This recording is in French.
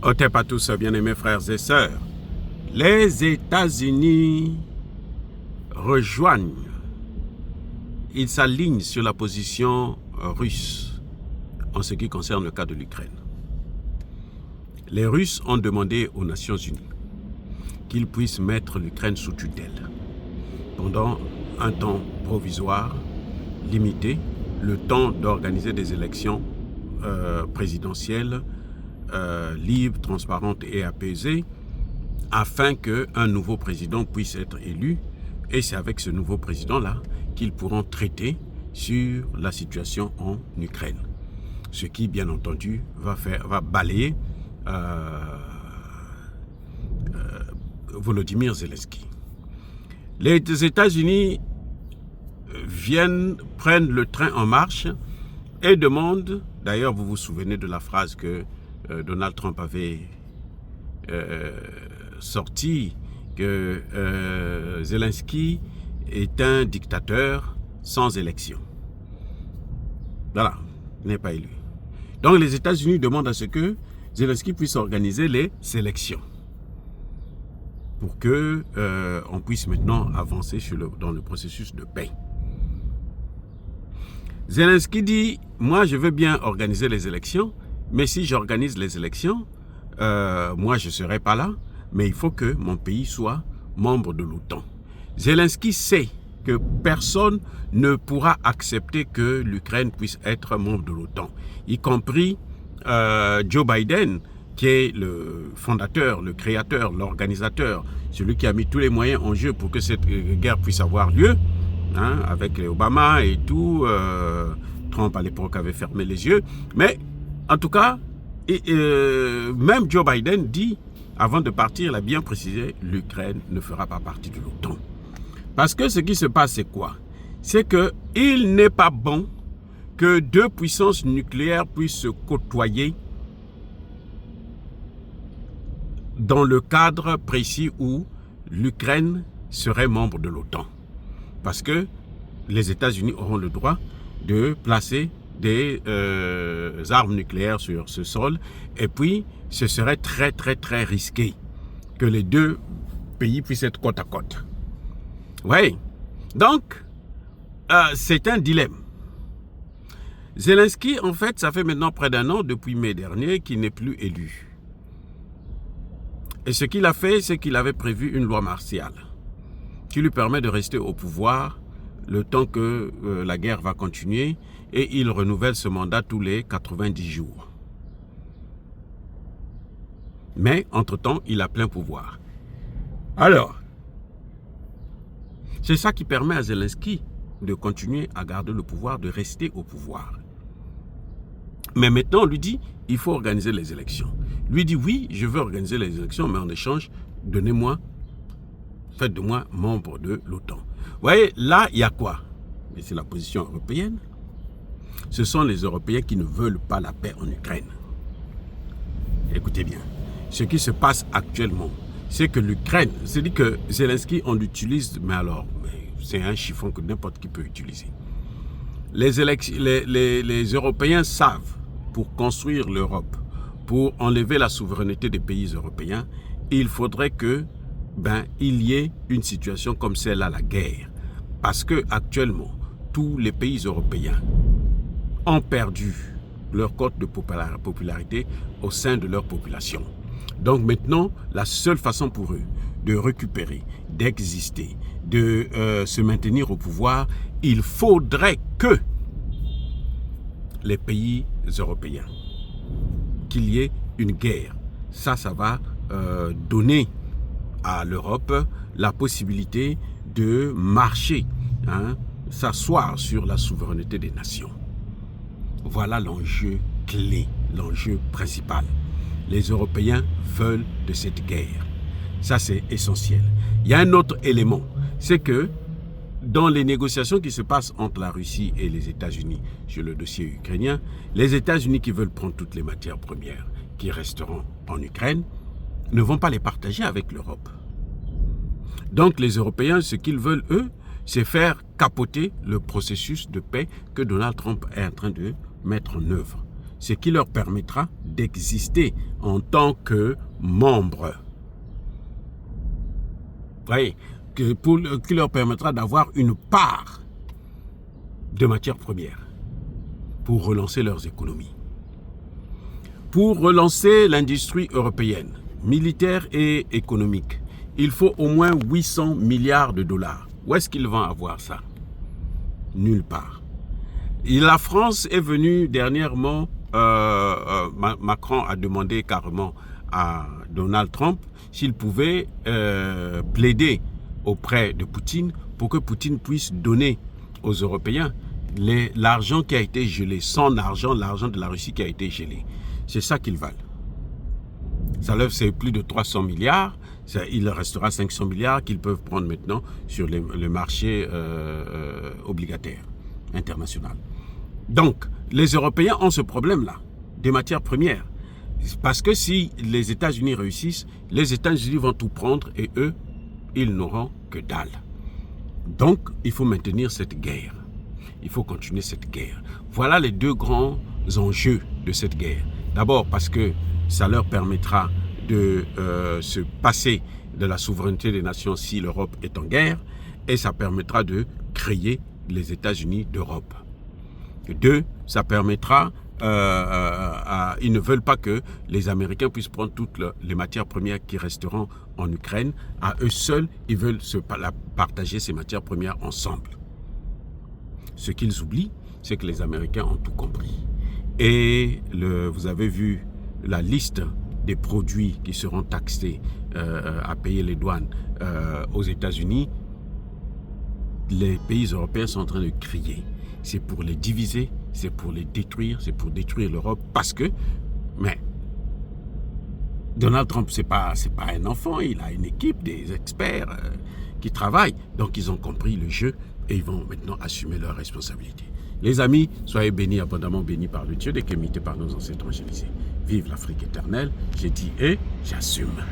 Otep à tous, bien-aimés frères et sœurs. Les États-Unis rejoignent, ils s'alignent sur la position russe en ce qui concerne le cas de l'Ukraine. Les Russes ont demandé aux Nations Unies qu'ils puissent mettre l'Ukraine sous tutelle pendant un temps provisoire, limité, le temps d'organiser des élections présidentielles libres, transparentes et apaisées, afin qu'un nouveau président puisse être élu. Et c'est avec ce nouveau président-là qu'ils pourront traiter sur la situation en Ukraine. Ce qui, bien entendu, va balayer Volodymyr Zelensky. Les États-Unis prennent le train en marche et demandent, d'ailleurs vous vous souvenez de la phrase que Donald Trump avait sortie, que Zelensky est un dictateur sans élection. Voilà, il n'est pas élu. Donc les États-Unis demandent à ce que Zelensky puisse organiser les élections pour que on puisse maintenant avancer dans le processus de paix. Zelensky dit, moi je veux bien organiser les élections, mais si j'organise les élections, moi je ne serai pas là, mais il faut que mon pays soit membre de l'OTAN. Zelensky sait que personne ne pourra accepter que l'Ukraine puisse être membre de l'OTAN, y compris Joe Biden, qui est le fondateur, le créateur, l'organisateur, celui qui a mis tous les moyens en jeu pour que cette guerre puisse avoir lieu, hein, avec les Obama et tout. Trump à l'époque avait fermé les yeux, mais en tout cas, même Joe Biden dit, avant de partir, il a bien précisé, l'Ukraine ne fera pas partie de l'OTAN. Parce que ce qui se passe, c'est quoi? C'est qu'il n'est pas bon que deux puissances nucléaires puissent se côtoyer dans le cadre précis où l'Ukraine serait membre de l'OTAN. Parce que les États-Unis auront le droit de placer des armes nucléaires sur ce sol, et puis ce serait très très très risqué que les deux pays puissent être côte à côte. Oui, donc c'est un dilemme. Zelensky, en fait, ça fait maintenant près d'un an, depuis mai dernier, qu'il n'est plus élu. Et ce qu'il a fait, c'est qu'il avait prévu une loi martiale qui lui permet de rester au pouvoir le temps que la guerre va continuer, et il renouvelle ce mandat tous les 90 jours. Mais, entre-temps, il a plein pouvoir. Alors, c'est ça qui permet à Zelensky de continuer à garder le pouvoir, de rester au pouvoir. Mais maintenant, on lui dit, il faut organiser les élections. Lui dit, oui, je veux organiser les élections, mais en échange, faites de moi membre de l'OTAN. Vous voyez, là, il y a quoi? Et c'est la position européenne. Ce sont les Européens qui ne veulent pas la paix en Ukraine. Écoutez bien, ce qui se passe actuellement, c'est que l'Ukraine, c'est-à-dire que Zelensky, on l'utilise, mais alors, c'est un chiffon que n'importe qui peut utiliser. Les Européens savent, pour construire l'Europe, pour enlever la souveraineté des pays européens, il faudrait que il y ait une situation comme celle-là, la guerre. Parce que actuellement, tous les pays européens ont perdu leur cote de popularité au sein de leur population. Donc maintenant, la seule façon pour eux de récupérer, d'exister, de se maintenir au pouvoir, il faudrait que les pays européens, qu'il y ait une guerre. Ça va donner à l'Europe la possibilité de marcher, s'asseoir sur la souveraineté des nations. Voilà l'enjeu clé, l'enjeu principal. Les Européens veulent de cette guerre. Ça, c'est essentiel. Il y a un autre élément, c'est que dans les négociations qui se passent entre la Russie et les États-Unis sur le dossier ukrainien, les États-Unis qui veulent prendre toutes les matières premières qui resteront en Ukraine ne vont pas les partager avec l'Europe. Donc les Européens, ce qu'ils veulent, eux, c'est faire capoter le processus de paix que Donald Trump est en train de mettre en œuvre. ce qui leur permettra d'exister en tant que membres. Oui, qui leur permettra d'avoir une part de matières premières pour relancer leurs économies. Pour relancer l'industrie européenne, militaire et économique, il faut au moins 800 milliards de dollars. Où est-ce qu'ils vont avoir ça? Nulle part. Et la France est venue dernièrement, Macron a demandé carrément à Donald Trump s'il pouvait plaider auprès de Poutine pour que Poutine puisse donner aux Européens l'argent qui a été gelé, son argent, l'argent de la Russie qui a été gelé. C'est ça qu'ils valent. Ça leur c'est plus de 300 milliards, il restera 500 milliards qu'ils peuvent prendre maintenant sur le marché obligataire international. Donc, les Européens ont ce problème-là, des matières premières. Parce que si les États-Unis réussissent, les États-Unis vont tout prendre et eux, ils n'auront que dalle. Donc, il faut maintenir cette guerre. Il faut continuer cette guerre. Voilà les deux grands enjeux de cette guerre. D'abord parce que ça leur permettra de se passer de la souveraineté des nations si l'Europe est en guerre, et ça permettra de créer les États-Unis d'Europe. Deux, ça permettra, ils ne veulent pas que les Américains puissent prendre toutes les matières premières qui resteront en Ukraine. À eux seuls, ils veulent partager ces matières premières ensemble. Ce qu'ils oublient, c'est que les Américains ont tout compris. Et vous avez vu la liste des produits qui seront taxés à payer les douanes aux États-Unis. Les pays européens sont en train de crier. C'est pour les diviser, c'est pour les détruire, c'est pour détruire l'Europe. Parce que, mais Donald Trump, c'est pas un enfant, il a une équipe, des experts qui travaillent. Donc ils ont compris le jeu et ils vont maintenant assumer leurs responsabilités. Les amis, soyez bénis, abondamment bénis par le Dieu des qu'émités par nos ancêtres angélisés. Vive l'Afrique éternelle, j'ai dit et j'assume.